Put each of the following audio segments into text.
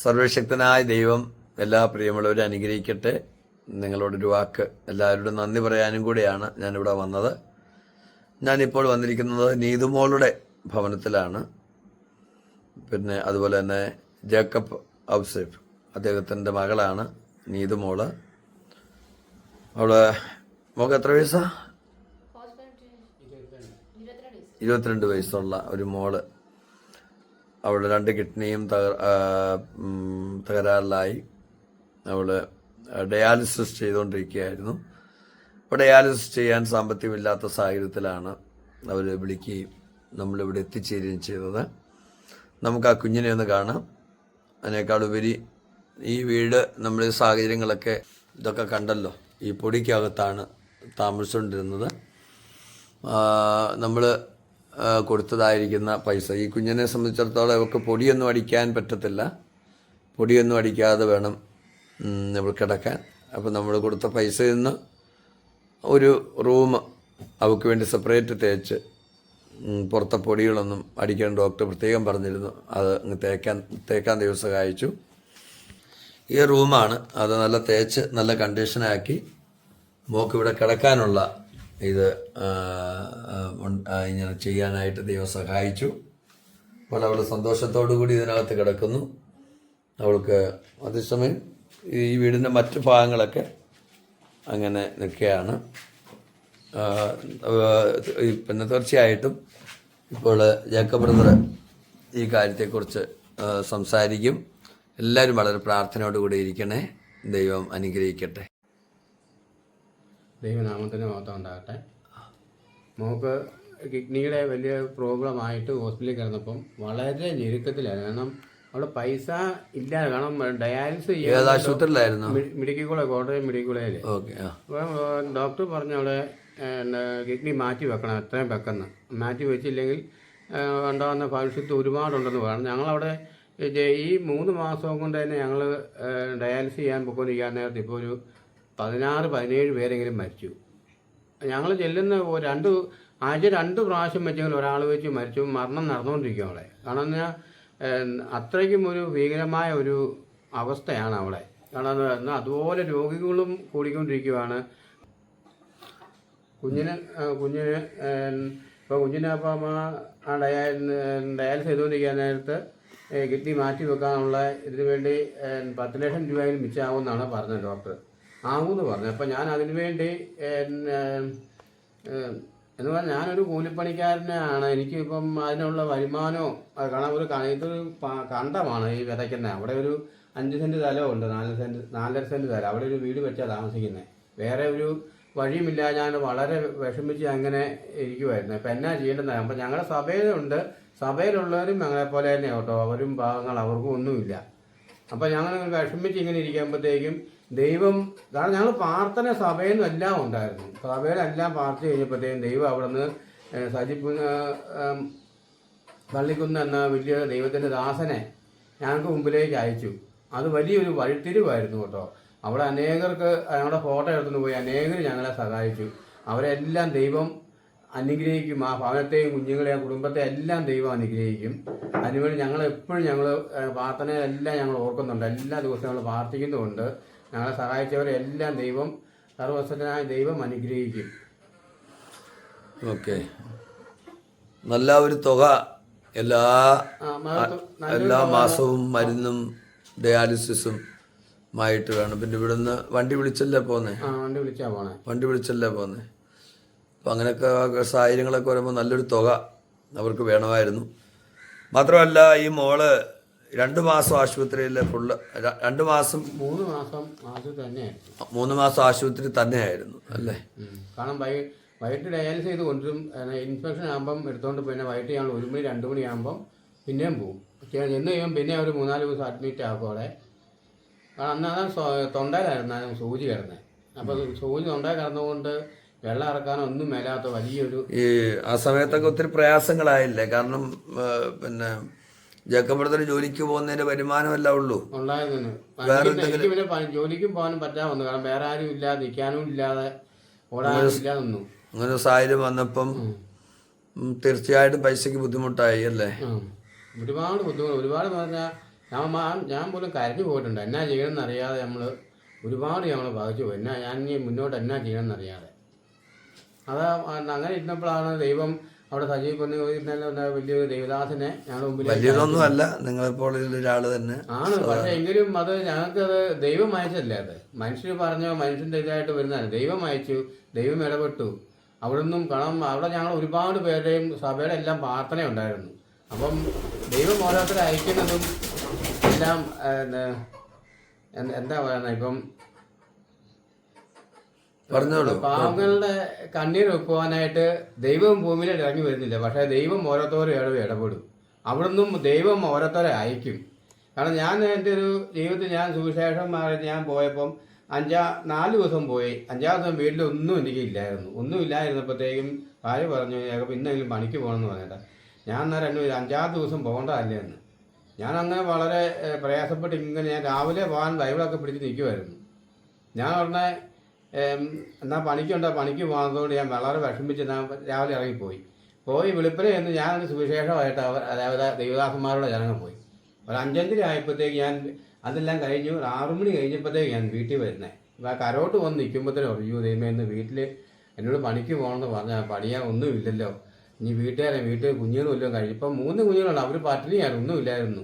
സർവശക്തനായ ദൈവം എല്ലാ പ്രിയമുള്ളവരും അനുഗ്രഹിക്കട്ടെ. നിങ്ങളോടൊരു വാക്ക് എല്ലാവരോടും നന്ദി പറയാനും കൂടിയാണ് ഞാനിവിടെ വന്നത്. ഞാനിപ്പോൾ വന്നിരിക്കുന്നത് നീതുമോളുടെ ഭവനത്തിലാണ്. പിന്നെ അതുപോലെ തന്നെ ജേക്കബ് ഔസേഫ് അദ്ദേഹത്തിൻ്റെ മകളാണ് നീതുമോള്. അവള് മോൾക്ക് എത്ര വയസ്സാ? 22 വയസ്സുള്ള ഒരു മോള്. അവളുടെ 2 കിഡ്നിയും തകരാറിലായി. അവള് ഡയാലിസിസ് ചെയ്തുകൊണ്ടിരിക്കുകയായിരുന്നു. അപ്പോൾ ഡയാലിസിസ് ചെയ്യാൻ സാമ്പത്തികമില്ലാത്ത സാഹചര്യത്തിലാണ് അവർ വിളിക്കുകയും നമ്മളിവിടെ എത്തിച്ചേരുകയും ചെയ്തത്. നമുക്ക് ആ കുഞ്ഞിനെ ഒന്ന് കാണാം. അതിനേക്കാളുപരി ഈ വീട് നമ്മൾ ഈ സാഹചര്യങ്ങളൊക്കെ ഇതൊക്കെ കണ്ടല്ലോ. ഈ പൊടിക്കകത്താണ് താമസിച്ചുകൊണ്ടിരുന്നത്. നമ്മൾ കൊടുത്തതായിരിക്കുന്ന പൈസ, ഈ കുഞ്ഞിനെ സംബന്ധിച്ചിടത്തോളം അവർക്ക് പൊടിയൊന്നും അടിക്കാൻ പറ്റത്തില്ല. പൊടിയൊന്നും അടിക്കാതെ വേണം നമ്മൾ കിടക്കാൻ. അപ്പോൾ നമ്മൾ കൊടുത്ത പൈസയിൽ നിന്ന് ഒരു റൂം അവൾക്ക് വേണ്ടി സെപ്പറേറ്റ് തേച്ച്, പുറത്തെ പൊടികളൊന്നും അടിക്കാൻ ഡോക്ടർ പ്രത്യേകം പറഞ്ഞിരുന്നു. അത് തേക്കാൻ ദൈവം സഹായിച്ചു. ഈ റൂമാണ്. അത് നല്ല തേച്ച് നല്ല കണ്ടീഷനാക്കി മോക്ക് ഇവിടെ കിടക്കാനുള്ള ഇത് ഇങ്ങനെ ചെയ്യാനായിട്ട് ദൈവം സഹായിച്ചു. അപ്പോൾ അവൾ സന്തോഷത്തോടു കൂടി ഇതിനകത്ത് കിടക്കുന്നു. അവൾക്ക് അതേസമയം ഈ വീടിൻ്റെ മറ്റു ഭാഗങ്ങളൊക്കെ അങ്ങനെ നിൽക്കുകയാണ്. പിന്നെ തീർച്ചയായിട്ടും ഇപ്പോൾ ജേക്കബ് ബ്രദർ ഈ കാര്യത്തെക്കുറിച്ച് സംസാരിക്കും. എല്ലാവരും വളരെ പ്രാർത്ഥനയോടുകൂടി ഇരിക്കണേ. ദൈവം അനുഗ്രഹിക്കട്ടെ. ദൈവനാമത്തിന് മഹത്വം ഉണ്ടാകട്ടെ. മോൾക്ക് കിഡ്നിയുടെ വലിയ പ്രോബ്ലമായിട്ട് ഹോസ്പിറ്റലിൽ കിടന്നപ്പം വളരെ ഞെരുക്കത്തിലായിരുന്നു. കാരണം അവിടെ പൈസ ഇല്ല. കാരണം ഡയാലിസിസ് ആശുപത്രിയിലായിരുന്നു, മെഡിക്കൽ കോളേജ്, കോട്ടയം മെഡിക്കൽ കോളേജിൽ. അപ്പം ഡോക്ടർ പറഞ്ഞു അവിടെ കിഡ്നി മാറ്റി വെക്കണം, എത്രയും വെക്കണം. മാറ്റി വെച്ചില്ലെങ്കിൽ ഉണ്ടാകുന്ന ഭവിഷ്യത്ത് ഒരുപാടുണ്ടെന്ന് പറഞ്ഞു. ഞങ്ങളവിടെ ഈ 3 മാസം കൊണ്ട് തന്നെ ഞങ്ങൾ ഡയാലിസിസ് ചെയ്യാൻ പൊയ്ക്കൊണ്ടിരിക്കാൻ നേരത്തെ ഇപ്പോൾ ഒരു 16-17 പേരെങ്കിലും മരിച്ചു. ഞങ്ങൾ ചെല്ലുന്ന 2 ആഴ്ച 2 പ്രാവശ്യം വെച്ചെങ്കിൽ ഒരാൾ വെച്ച് മരിച്ചു. മരണം നടന്നുകൊണ്ടിരിക്കും അവിടെ. കാരണം എന്നാൽ അത്രയ്ക്കും ഒരു ഭീകരമായ ഒരു അവസ്ഥയാണ് അവിടെ. കാരണം എന്നാൽ അതുപോലെ രോഗികളും കൂടിക്കൊണ്ടിരിക്കുകയാണ്. അപ്പം ആ ഡയാലിസിസ് ചെയ്തുകൊണ്ടിരിക്കാൻ നേരത്ത് കിഡ്നി മാറ്റി വെക്കാനുള്ള ഇതിനു വേണ്ടി 10 ലക്ഷം രൂപയിൽ മിച്ചമാകുമെന്നാണ് പറഞ്ഞത് ഡോക്ടർ. ആകുമെന്ന് പറഞ്ഞു. അപ്പം ഞാൻ അതിനു വേണ്ടി എന്ന് പറഞ്ഞാൽ ഞാനൊരു കൂലിപ്പണിക്കാരനാണ്. എനിക്കിപ്പം അതിനുള്ള വരുമാനമോ കാരണം ഇതൊരു കണ്ടമാണ് ഈ വിതയ്ക്കുന്നത്. അവിടെ ഒരു 5 സെൻറ്റ് സ്ഥലമുണ്ട്, 4.5 സെൻറ്റ് സ്ഥലം. അവിടെ ഒരു വീട് വെച്ചാൽ താമസിക്കുന്നത്. വേറെ ഒരു വഴിയുമില്ല. ഞാൻ വളരെ വിഷമിച്ച് അങ്ങനെ ഇരിക്കുമായിരുന്നു. അപ്പം എന്നാ ചെയ്യേണ്ടതാണ്. അപ്പം ഞങ്ങളുടെ സഭയിലുണ്ട്, സഭയിലുള്ളവരും ഞങ്ങളെപ്പോലെ തന്നെ കേട്ടോ. അവരും പാവങ്ങൾ, അവർക്കും ഒന്നുമില്ല. അപ്പം ഞങ്ങൾ വിഷമിച്ച് ഇങ്ങനെ ഇരിക്കുമ്പോഴത്തേക്കും ദൈവം, കാരണം ഞങ്ങൾ പ്രാർത്ഥന സഭയിൽ നിന്നും എല്ലാം ഉണ്ടായിരുന്നു. സഭയിലെല്ലാം പ്രാർത്ഥിച്ച് കഴിഞ്ഞപ്പോഴത്തേക്കും ദൈവം അവിടെ നിന്ന് പള്ളിക്കുന്ന് എന്ന വലിയ ദൈവത്തിൻ്റെ ദാസനെ ഞങ്ങൾക്ക് മുമ്പിലേക്ക് അയച്ചു. അത് വലിയൊരു വഴിത്തിരിവായിരുന്നു കേട്ടോ. അവിടെ അനേകർക്ക് ഞങ്ങളുടെ ഫോട്ടോ എടുത്തുകൊണ്ട് പോയി അനേകർ ഞങ്ങളെ സഹായിച്ചു. അവരെല്ലാം ദൈവം അനുഗ്രഹിക്കും. ആ ഭവനത്തെയും കുഞ്ഞുങ്ങളെയും കുടുംബത്തെ എല്ലാം ദൈവം അനുഗ്രഹിക്കും. അതിനുവേണ്ടി ഞങ്ങളെപ്പോഴും പ്രാർത്ഥനയെല്ലാം ഞങ്ങൾ ഓർക്കുന്നുണ്ട്. എല്ലാ ദിവസവും ഞങ്ങൾ പ്രാർത്ഥിക്കുന്നുമുണ്ട്. ഞങ്ങളെ സഹായിച്ചവരെല്ലാം ദൈവം, സർവശക്തനായ ദൈവം അനുഗ്രഹിക്കും. ഓക്കെ. നല്ല ഒരു തുക എല്ലാ മാസവും മരുന്നും ഡയാലിസിസും ആയിട്ട് വേണം. പിന്നെ ഇവിടുന്ന് വണ്ടി വിളിച്ചല്ലേ പോന്നേ? വണ്ടി വിളിച്ചല്ലേ പോന്നേ? അപ്പം അങ്ങനെയൊക്കെ സാഹചര്യങ്ങളൊക്കെ വരുമ്പോൾ നല്ലൊരു തുക അവർക്ക് വേണമായിരുന്നു. മാത്രമല്ല ഈ മോള് 2 മാസം ആശുപത്രിയിൽ ഫുള്ള് 3 മാസം ആശുപത്രി തന്നെയായിരുന്നു അല്ലേ? കാരണം വൈകിട്ട് ഡയാലിസിസ് ചെയ്ത് കൊണ്ടുവരും. ഇൻഫെക്ഷൻ ആകുമ്പം എടുത്തുകൊണ്ട് പിന്നെ വൈകിട്ട് ഞങ്ങൾ 1 മണി 2 മണിയാകുമ്പം പിന്നെയും പോകും. ചെന്ന് കഴിയുമ്പം പിന്നെ ഒരു 3-4 ദിവസം അഡ്മിറ്റ് ആക്കും അവിടെ. കാരണം അന്നാണ് തൊണ്ടയിലായിരുന്നു സൂചി കിടന്നത്. അപ്പോൾ സൂചി തൊണ്ടയിൽ കിടന്നുകൊണ്ട് വെള്ളം ഇറക്കാനോ ഒന്നും മേലാത്ത വലിയൊരു ആ സമയത്തൊക്കെ ഒത്തിരി പ്രയാസങ്ങളായില്ലേ? കാരണം പിന്നെ ജേക്കബ് ബ്രദർ ജോലിക്ക് പോകുന്നതിന്റെ വരുമാനമല്ല ഉള്ളൂ ഉണ്ടായിരുന്നു. എനിക്ക് പിന്നെ ജോലിക്കും പോകാനും പറ്റാൻ വന്നു. കാരണം വേറെ ആരും ഇല്ലാതെ, നിൽക്കാനും ഇല്ലാതെ, ഓടാനും ഇല്ലാതെ ഒന്നും. അങ്ങനെ സാഹചര്യം വന്നപ്പം തീർച്ചയായിട്ടും പൈസക്ക് ബുദ്ധിമുട്ടായി അല്ലേ? ഒരുപാട് ബുദ്ധിമുട്ട്. ഒരുപാട് പറഞ്ഞാൽ ഞാൻ പോലും കരഞ്ഞു പോയിട്ടുണ്ട്. എന്നാ ചെയ്യണമെന്ന് അറിയാതെ ഒരുപാട് ഞങ്ങൾ ബാധിച്ചു പോയി. ഞാൻ ഇനി മുന്നോട്ട് എന്നാ ചെയ്യണമെന്ന് അറിയാതെ. അതാ അങ്ങനെ ഇരുന്നപ്പോഴാണ് ദൈവം അവിടെ സജീവ് വലിയൊരു ദൈവദാസനെ ഞങ്ങളുടെ മുമ്പിൽ. വലിയതൊന്നും അല്ല, നിങ്ങളെപ്പോൾ ഒരാൾ തന്നെ ആണ്. പക്ഷെ എങ്കിലും അത് ഞങ്ങൾക്കത് ദൈവം അയച്ചല്ല. അത് മനുഷ്യർ പറഞ്ഞോ, മനുഷ്യൻ്റെ ഇതായിട്ട് വരുന്നതല്ല. ദൈവം അയച്ചു, ദൈവം ഇടപെട്ടു. അവിടെ നിന്നും കാരണം അവിടെ ഞങ്ങൾ ഒരുപാട് പേരുടെയും സഭയുടെ എല്ലാം പ്രാർത്ഥന ഉണ്ടായിരുന്നു. അപ്പം ദൈവം ഓരോരുത്തരെ അയക്കുന്നതും എല്ലാം എന്താ പറയുന്നത്, ഇപ്പം പറഞ്ഞോളൂ. പാവങ്ങളുടെ കണ്ണീർ വെക്കുവാനായിട്ട് ദൈവം ഭൂമിയിൽ ഇറങ്ങി വരുന്നില്ല. പക്ഷേ ദൈവം ഓരോരുത്തരും ഇടപെടും. അവിടെ നിന്നും ദൈവം ഓരോരുത്തരെ അയക്കും. കാരണം ഞാൻ എൻ്റെ ഒരു ജീവിതത്തിൽ ഞാൻ സുവിശേഷം ഞാൻ പോയപ്പം 4 ദിവസം പോയി. 5-ാം ദിവസം വീട്ടിലൊന്നും എനിക്കില്ലായിരുന്നു. ഒന്നും ഇല്ലായിരുന്നപ്പോഴത്തേക്കും ഭാര്യ പറഞ്ഞു, ഇന്നെങ്കിലും പണിക്ക് പോകണമെന്ന് പറഞ്ഞിട്ട്. ഞാൻ അന്നേരം 5-ാം ദിവസം പോകേണ്ടതല്ലേ എന്ന്. ഞാൻ അങ്ങനെ വളരെ പ്രയാസപ്പെട്ട് ഇങ്ങനെ ഞാൻ രാവിലെ പോകാൻ ബൈബിളൊക്കെ പിടിച്ച് നിൽക്കുമായിരുന്നു. ഞാൻ ഉടനെ എന്നാൽ പണിക്ക് പോകുന്നതുകൊണ്ട് ഞാൻ വളരെ വിഷമിച്ച് ഞാൻ രാവിലെ ഇറങ്ങിപ്പോയി. വെളുപ്പിനെ എന്ന് ഞാനൊരു സുവിശേഷമായിട്ട് അതായത് ദൈവദാസന്മാരുടെ ജനങ്ങൾ പോയി. ഒരു 5:30 ആയപ്പോഴത്തേക്ക് ഞാൻ അതെല്ലാം കഴിഞ്ഞു. 6 മണി കഴിഞ്ഞപ്പോഴത്തേക്ക് ഞാൻ വീട്ടിൽ വരുന്നത്. ഇപ്പോൾ കരോട്ട് വന്ന് നിൽക്കുമ്പോഴത്തേനും അറിയൂ ദൈവമേ, ഇന്ന് വീട്ടിൽ എന്നോട് പണിക്ക് പോകണമെന്ന് പറഞ്ഞാൽ പണിയാൻ ഒന്നുമില്ലല്ലോ. ഇനി വീട്ടിൽ കുഞ്ഞുങ്ങളും വല്ലതും കഴിഞ്ഞു. ഇപ്പം 3 കുഞ്ഞുങ്ങളുണ്ട്. അവർ പട്ടിണിയാണ്, ഒന്നുമില്ലായിരുന്നു.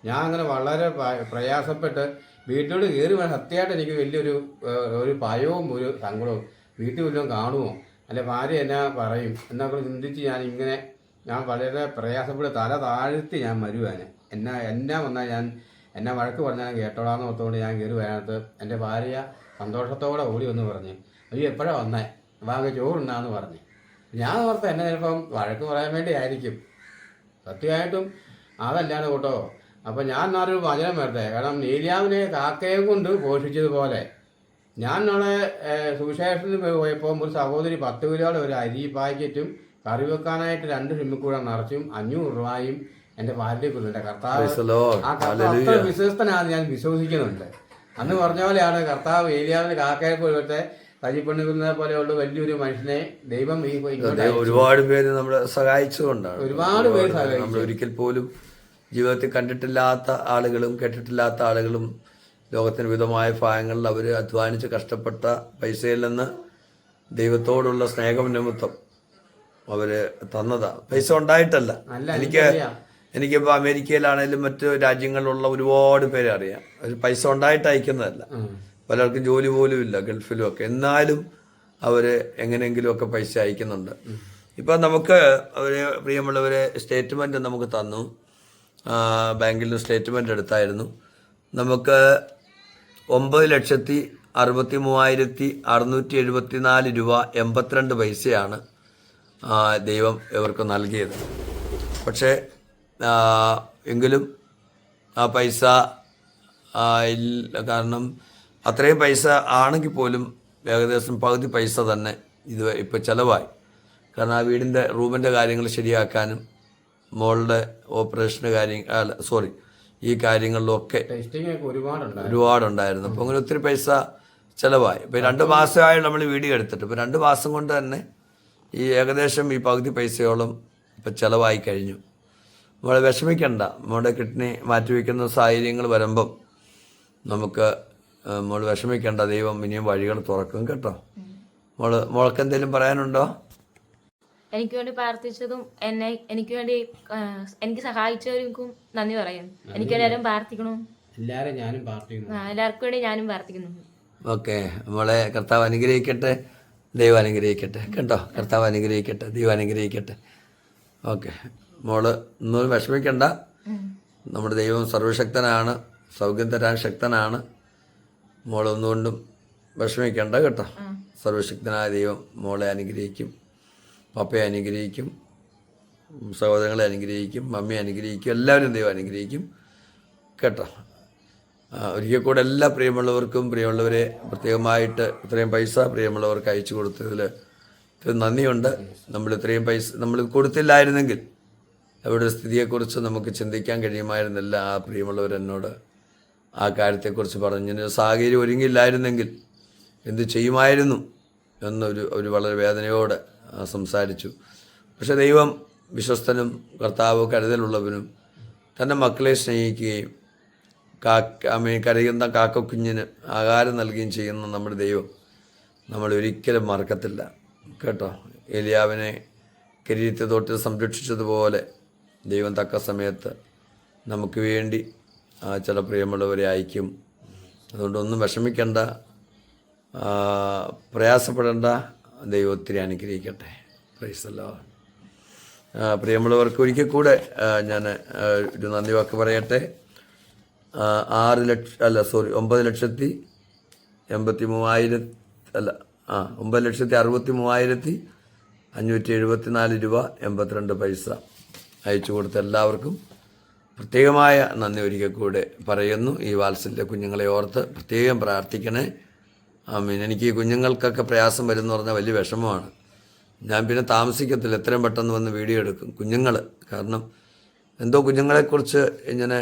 ഞാൻ അങ്ങനെ വളരെ പ്രയാസപ്പെട്ട് വീട്ടിലോട് കയറി വേണം. സത്യമായിട്ട് എനിക്ക് വലിയൊരു ഭയവും ഒരു സങ്കടവും. വീട്ടിൽ വല്ലതും കാണുമോ, അല്ലെ ഭാര്യ എന്നാ പറയും എന്നൊക്കെ ചിന്തിച്ച് ഞാൻ വളരെ പ്രയാസപ്പെട്ട് തല താഴ്ത്തി ഞാൻ വരുവാന്. എന്നാ വന്നാൽ എന്നെ വഴക്ക് പറഞ്ഞാൽ കേട്ടോളാന്ന് ഓർത്തുകൊണ്ട് ഞാൻ കയറി വരാനത്ത് എൻ്റെ ഭാര്യ സന്തോഷത്തോടെ ഓടി വന്ന് പറഞ്ഞു, അയ്യോ എപ്പോഴാണ് വന്നേ, വാങ്ങ ചോറുണ്ടാന്ന് പറഞ്ഞു. ഞാൻ ഓർത്ത് എന്നെ ചിലപ്പം വഴക്ക് പറയാൻ വേണ്ടി ആയിരിക്കും. സത്യമായിട്ടും അതല്ലാണ് കേട്ടോ. അപ്പം ഞാൻ നാളൊരു വചനം വരട്ടെ. കാരണം ഏലിയാവിനെ കാക്കയെ കൊണ്ട് പോഷിച്ചതുപോലെ ഞാൻ നാളെ സുവിശേഷത്തിന് പോയപ്പോൾ ഒരു സഹോദരി 10 കിലോയുടെ ഒരു അരി പാക്കറ്റും കറി വെക്കാനായിട്ട് 2 സിമ്മിക്കൂടെ നിറച്ചും 500 രൂപയും എൻ്റെ ഭാര്യക്കുള്ളുണ്ട്. കർത്താവ് അത്ര വിശ്വസ്തനാണ്, ഞാൻ വിശ്വസിക്കുന്നുണ്ട്. അന്ന് പറഞ്ഞ പോലെയാണ് കർത്താവ് ഏലിയാവിന് കാക്കയെ പോലത്തെ തജിപ്പണിക്കുന്നത് പോലെയുള്ള വലിയൊരു മനുഷ്യനെ ദൈവം ഒരുപാട് പേര് നമ്മളെ സഹായിച്ചുകൊണ്ടാണ്. ഒരുപാട് പേര് സഹായിച്ചു. നമ്മൾ ഒരിക്കൽ പോലും ജീവിതത്തിൽ കണ്ടിട്ടില്ലാത്ത ആളുകളും കേട്ടിട്ടില്ലാത്ത ആളുകളും ലോകത്തിന് വിധമായ ഭാഗങ്ങളിൽ അവർ അധ്വാനിച്ച് കഷ്ടപ്പെട്ട പൈസയിൽ നിന്ന് ദൈവത്തോടുള്ള സ്നേഹം നിമിത്തം അവർ തന്നതാ. പൈസ ഉണ്ടായിട്ടല്ല. എനിക്കിപ്പോൾ അമേരിക്കയിലാണേലും മറ്റു രാജ്യങ്ങളിലുള്ള ഒരുപാട് പേരെ അറിയാം. അവർ പൈസ ഉണ്ടായിട്ട് അയക്കുന്നതല്ല. പലർക്കും ജോലി പോലും ഇല്ല ഗൾഫിലും ഒക്കെ. എന്നാലും അവർ എങ്ങനെയെങ്കിലുമൊക്കെ പൈസ അയക്കുന്നുണ്ട്. ഇപ്പം നമുക്ക് അവർ പ്രിയമുള്ളവരെ സ്റ്റേറ്റ്മെൻറ്റ് നമുക്ക് തന്നു. ബാങ്കിൽ നിന്ന് സ്റ്റേറ്റ്മെൻറ്റ് എടുത്തായിരുന്നു. നമുക്ക് 9,63,674 രൂപ 82 പൈസയാണ് ദൈവം ഇവർക്ക് നൽകിയത്. പക്ഷേ എങ്കിലും ആ പൈസ ഇല്ല. കാരണം അത്രയും പൈസ ആണെങ്കിൽ പോലും ഏകദേശം പകുതി പൈസ തന്നെ ഇപ്പോൾ ചിലവായി. കാരണം ആ വീടിൻ്റെ റൂമിൻ്റെ കാര്യങ്ങൾ ശരിയാക്കാനും മോളുടെ ഓപ്പറേഷന് ഈ കാര്യങ്ങളിലൊക്കെ ഒരുപാടുണ്ടായിരുന്നു. അപ്പോൾ അങ്ങനെ ഒത്തിരി പൈസ ചിലവായി. ഇപ്പോൾ 2 മാസമായി നമ്മൾ വീഡിയോ എടുത്തിട്ട്. ഇപ്പോൾ 2 മാസം കൊണ്ട് തന്നെ ഏകദേശം ഈ പകുതി പൈസയോളം ഇപ്പം ചിലവായി കഴിഞ്ഞു. നമ്മൾ വിഷമിക്കണ്ട. നമ്മുടെ കിഡ്നി മാറ്റിവെക്കുന്ന സാഹചര്യങ്ങൾ വരുമ്പം നമുക്ക് മോൾ വിഷമിക്കേണ്ട. ദൈവം ഇനിയും വഴികൾ തുറക്കും കേട്ടോ. മോൾക്ക് എന്തെങ്കിലും പറയാനുണ്ടോ? എനിക്ക് വേണ്ടി പ്രാർത്ഥിച്ചതും എനിക്ക് വേണ്ടി എനിക്ക് സഹായിച്ചവർക്കും നന്ദി പറയും. എനിക്ക് എല്ലാവരും പ്രാർത്ഥിക്കണം. എല്ലാവർക്കും വേണ്ടി ഞാനും പ്രാർത്ഥിക്കുന്നു. ഓക്കെ, മോളെ കർത്താവ് അനുഗ്രഹിക്കട്ടെ, ദൈവം അനുഗ്രഹിക്കട്ടെ കേട്ടോ. കർത്താവ് അനുഗ്രഹിക്കട്ടെ, ദൈവം അനുഗ്രഹിക്കട്ടെ. ഓക്കെ, മോള് ഒന്നും വിഷമിക്കണ്ട. നമ്മുടെ ദൈവം സർവശക്തനാണ്, സൗഖ്യം തരാൻ ശക്തനാണ്. മോളൊന്നുകൊണ്ടും വിഷമിക്കണ്ട കേട്ടോ. സർവശക്തനായ ദൈവം മോളെ അനുഗ്രഹിക്കും, പപ്പയെ അനുഗ്രഹിക്കും, സഹോദരങ്ങളെ അനുഗ്രഹിക്കും, മമ്മിയെ അനുഗ്രഹിക്കും, എല്ലാവരും ദൈവം അനുഗ്രഹിക്കും കേട്ടോ. ഒരിക്കൽ കൂടെ എല്ലാ പ്രിയമുള്ളവരെ പ്രത്യേകമായിട്ട് ഇത്രയും പൈസ പ്രിയമുള്ളവർക്ക് അയച്ചു കൊടുത്തതിൽ നന്ദിയുണ്ട്. നമ്മൾ ഇത്രയും പൈസ നമ്മൾ കൊടുത്തില്ലായിരുന്നെങ്കിൽ അവരുടെ സ്ഥിതിയെക്കുറിച്ച് നമുക്ക് ചിന്തിക്കാൻ കഴിയുമായിരുന്നില്ല. ആ പ്രിയമുള്ളവരെന്നോട് ആ കാര്യത്തെക്കുറിച്ച് പറഞ്ഞു. സാഹചര്യം ഒരുങ്ങിയില്ലായിരുന്നെങ്കിൽ എന്ത് ചെയ്യുമായിരുന്നു എന്നൊരു വളരെ വേദനയോടെ സംസാരിച്ചു. പക്ഷെ ദൈവം വിശ്വസ്തനും കർത്താവ് കരുതലുള്ളവനും തൻ്റെ മക്കളെ സ്നേഹിക്കുകയും കരയുന്ന കാക്കക്കുഞ്ഞിന് ആഹാരം നൽകുകയും ചെയ്യുന്ന നമ്മുടെ ദൈവം നമ്മൾ ഒരിക്കലും മറക്കത്തില്ല കേട്ടോ. ഏലിയാവിനെ കിരീടത്തെ തൊട്ട് സംരക്ഷിച്ചതുപോലെ ദൈവം തക്ക സമയത്ത് നമുക്ക് വേണ്ടി ചില പ്രിയമുള്ളവരെ അയക്കും. അതുകൊണ്ടൊന്നും വിഷമിക്കേണ്ട, പ്രയാസപ്പെടേണ്ട. ദൈവം ഒത്തിരി അനുഗ്രഹിക്കട്ടെ. Praise the Lord. പ്രിയമുള്ളവർക്ക് ഒരിക്കൽ കൂടെ ഞാൻ ഒരു നന്ദി വാക്ക് പറയട്ടെ. 9,63,574 രൂപ 82 പൈസ അയച്ചു കൊടുത്ത എല്ലാവർക്കും പ്രത്യേകമായ നന്ദി ഒരിക്കൽ കൂടെ പറയുന്നു. ഈ വാത്സല്യ കുഞ്ഞുങ്ങളെ ഓർത്ത് പ്രത്യേകം പ്രാർത്ഥിക്കണേ. ആമീൻ. എനിക്ക് ഈ കുഞ്ഞുങ്ങൾക്കൊക്കെ പ്രയാസം വരുമെന്ന് പറഞ്ഞാൽ വലിയ വിഷമമാണ്. ഞാൻ പിന്നെ താമസിക്കത്തില്ല, എത്രയും പെട്ടെന്ന് വന്ന് വീഡിയോ എടുക്കും. കുഞ്ഞുങ്ങൾ കാരണം എന്തോ കുഞ്ഞുങ്ങളെക്കുറിച്ച് ഇങ്ങനെ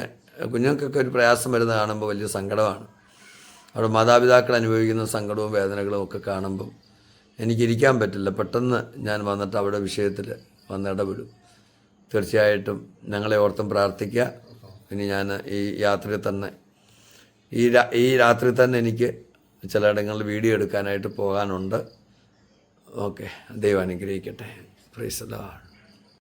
കുഞ്ഞുങ്ങൾക്കൊക്കെ ഒരു പ്രയാസം വരുന്നത് കാണുമ്പോൾ വലിയ സങ്കടമാണ്. അവിടെ മാതാപിതാക്കൾ അനുഭവിക്കുന്ന സങ്കടവും വേദനകളും ഒക്കെ കാണുമ്പം എനിക്കിരിക്കാൻ പറ്റില്ല. പെട്ടെന്ന് ഞാൻ വന്നിട്ട് അവിടെ വിഷയത്തിൽ വന്നിടപെടും. തീർച്ചയായിട്ടും ഞങ്ങളെ ഓർത്തും പ്രാർത്ഥിക്കുക. ഇനി ഞാൻ ഈ യാത്രയിൽ തന്നെ ഈ രാത്രി തന്നെ എനിക്ക് ചിലയിടങ്ങളിൽ വീഡിയോ എടുക്കാനായിട്ട് പോകാനുണ്ട്. ഓക്കെ, ദൈവം അനുഗ്രഹിക്കട്ടെ. Praise the Lord.